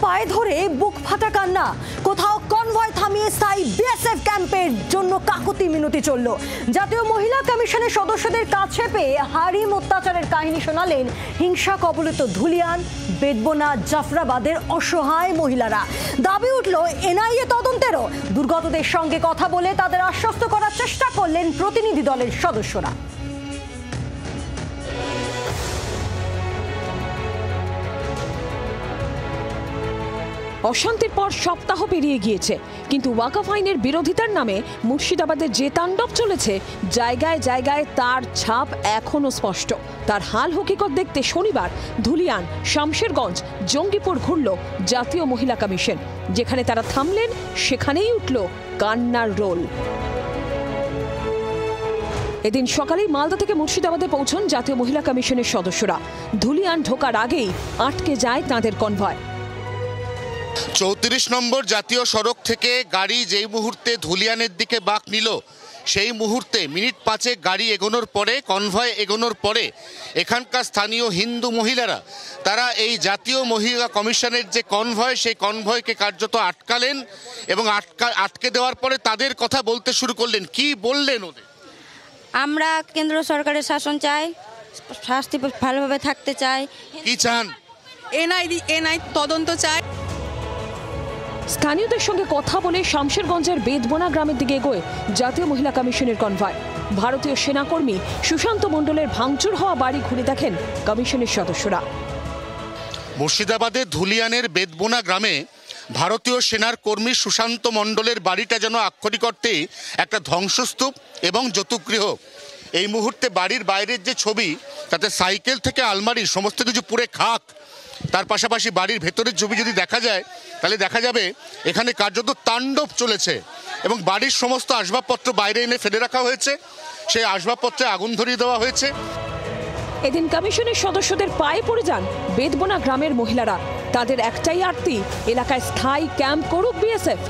পায়ে ধরে বুক ফাটা কান্না। কোথাও কনভয় থামিয়ে স্থায়ী বিএসএফ ক্যাম্পের জন্য কাকুতি মিনতি চলল। জাতীয় মহিলা কমিশনের সদস্যদের কাছে পেয়ে হারিম অত্যাচারের কাহিনী শোনালেন হিংসা কবলিত ধুলিয়ান, বেদবনা, জাফরাবাদের অসহায় মহিলারা। দাবি উঠল এনআইএ তদন্তেরও। দুর্গতদের সঙ্গে কথা বলে তাদের আশ্বস্ত করার চেষ্টা করলেন প্রতিনিধি দলের সদস্যরা। অশান্তির পর সপ্তাহ পেরিয়ে গিয়েছে, কিন্তু ওয়াকফ আইনের বিরোধিতার নামে মুর্শিদাবাদের যে তাণ্ডব চলেছে, জায়গায় জায়গায় তার ছাপ এখনো স্পষ্ট। তার হাল হকিকত দেখতে শনিবার ধুলিয়ান, শামশেরগঞ্জ, জঙ্গিপুর ঘুরল জাতীয় মহিলা কমিশন। যেখানে তারা থামলেন সেখানেই উঠল কান্নার রোল। এদিন সকালেই মালদা থেকে মুর্শিদাবাদে পৌঁছন জাতীয় মহিলা কমিশনের সদস্যরা। ধুলিয়ান ঢোকার আগেই আটকে যায় তাঁদের কনভয়। 34 নম্বর জাতীয় সড়ক থেকে গাড়ি যেই মুহূর্তে ধুলিয়ানের দিকে বাঁক নিল, সেই মুহূর্তে মিনিট 5 গাড়ি এগোনোর পরে, কনভয় এগোনোর পরে এখানকার স্থানীয় হিন্দু মহিলারা তারা এই জাতীয় মহিলা কমিশনের যে কনভয়, সেই কনভয়কে কার্যত আটকালেন এবং আটকে দেওয়ার পরে তাদের কথা বলতে শুরু করলেন। কি বললেন ওদের? আমরা কেন্দ্র সরকারের শাসন চাই, শাস্তি ভালোভাবে থাকতে চাই। কি চান? এনআই তদন্ত চাই। স্থানীয়দের সঙ্গে কথা বলে শামশেরগঞ্জের বেদবনা গ্রামের দিকে এগোয় জাতীয় মহিলা কমিশনের কনভয়। ভারতীয় সেনাকর্মী সুশান্ত মণ্ডলের ভাঙচুর হওয়া বাড়ি ঘুরে দেখেন কমিশনের সদস্যরা। মুর্শিদাবাদের ধুলিয়ানের বেদবনা গ্রামে ভারতীয় সেনার কর্মী সুশান্ত মণ্ডলের বাড়িটা যেন আক্ষরিক অর্থেই একটা ধ্বংসস্তূপ এবং যতুগৃহ। এই মুহূর্তে বাড়ির বাইরের যে ছবি, তাতে সাইকেল থেকে আলমারি সমস্ত কিছু পুড়ে খাক। তার পাশাপাশি বাড়ির ভেতরের ছবি যদি দেখা যায়, তাহলে দেখা যাবে এখানে কার্যত তাণ্ডব চলেছে এবং বাড়ির সমস্ত আসবাবপত্র বাইরে এনে ফেলে রাখা হয়েছে। সেই আসবাবপত্রে আগুন ধরিয়ে দেওয়া হয়েছে। এদিন কমিশনের সদস্যদের পায়ে পড়ে যান বেদবনা গ্রামের মহিলারা। তাদের একটাই আরতি, এলাকায় স্থায়ী ক্যাম্প করুক বিএসএফ।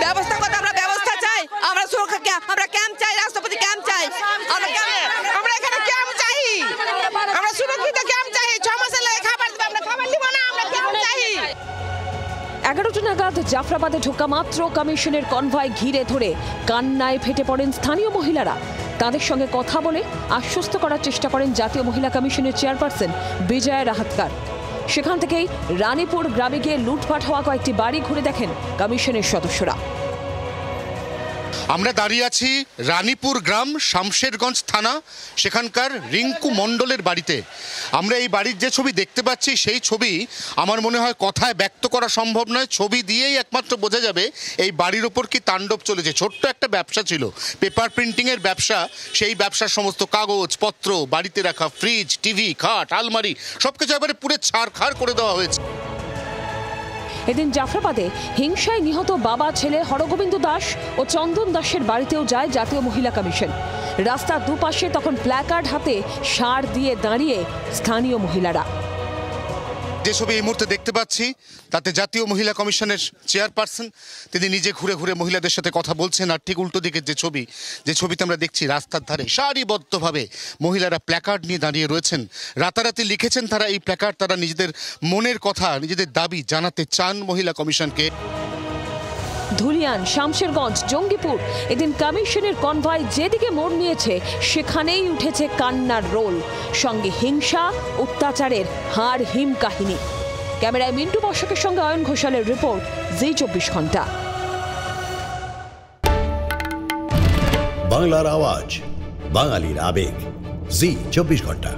ব্যবস্থা করতে আমরা ব্যবস্থা চাই, আমরা সুরক্ষা, আমরা ক্যাম্প চাই, রাষ্ট্রপতি ক্যাম্প চাই, আমরা এখানে ক্যাম্প চাই, আমরা সুরক্ষিত ক্যাম্প চাই। 6 মাসের লাগে খাবার দেব, আমরা খাবার দিব না, আমরা ক্যাম্প চাই। 11টা নাগাদ জাফরাবাদে ঢোকা মাত্র কমিশনের কনভয় ঘিরে ধরে কান্নায় ফেটে পড়েন স্থানীয় মহিলারা। তাদের সঙ্গে কথা বলে আশ্বস্ত করার চেষ্টা করেন জাতীয় মহিলা কমিশনের চেয়ারপারসন বিজয়া রাহাতকার। সেখান থেকেই রানীপুর গ্রামে গিয়ে লুটপাট হওয়া কয়েকটি বাড়ি ঘুরে দেখেন কমিশনের সদস্যরা। আমরা দাঁড়িয়ে আছি রানীপুর গ্রাম, শামশেরগঞ্জ থানা, সেখানকার রিঙ্কু মণ্ডলের বাড়িতে। আমরা এই বাড়ির যে ছবি দেখতে পাচ্ছি, সেই ছবি আমার মনে হয় কথায় ব্যক্ত করা সম্ভব নয়। ছবি দিয়েই একমাত্র বোঝা যাবে এই বাড়ির ওপর কি তাণ্ডব চলেছে। ছোট্ট একটা ব্যবসা ছিল, পেপার প্রিন্টিংয়ের ব্যবসা। সেই ব্যবসার সমস্ত কাগজপত্র, বাড়িতে রাখা ফ্রিজ, টিভি, খাট, আলমারি সবকিছু এবারে পুরো ছাড়খাড় করে দেওয়া হয়েছে। এদিন জাফরাবাদে হিংসায় নিহত বাবা ছেলে হরগোবিন্দ দাস ও চন্দন দাসের বাড়িতেও যায় জাতীয় মহিলা কমিশন। রাস্তার দুপাশে তখন প্ল্যাকার্ড হাতে সার দিয়ে দাঁড়িয়ে স্থানীয় মহিলারা। যে ছবি এই মুহূর্তে দেখতে পাচ্ছি, তাতে জাতীয় মহিলা কমিশনের চেয়ারপারসন তিনি নিজে ঘুরে ঘুরে মহিলাদের সাথে কথা বলছেন। আর ঠিক উল্টো দিকের যে ছবিতে আমরা দেখছি, রাস্তার ধারে সারিবদ্ধভাবে মহিলারা প্ল্যাকার্ড নিয়ে দাঁড়িয়ে রয়েছেন। রাতারাতি লিখেছেন তারা এই প্ল্যাকার্ড। তারা নিজেদের মনের কথা, নিজেদের দাবি জানাতে চান মহিলা কমিশনকে। ধুলিয়ান, শামশেরগঞ্জ, জঙ্গিপুর, এদিন কমিশনের কনভয় যেদিকে মোড় নিয়েছে সেখানেই উঠেছে কান্নার রোল, সঙ্গে হিংসা অত্যাচারের হাড় হিম কাহিনী। ক্যামেরায় মিন্টু বর্ষকের সঙ্গে অয়ন ঘোষালের রিপোর্ট, জি 24 ঘন্টা। বাংলার আওয়াজ, বাঙালির আবেগ, জি 24 ঘন্টা।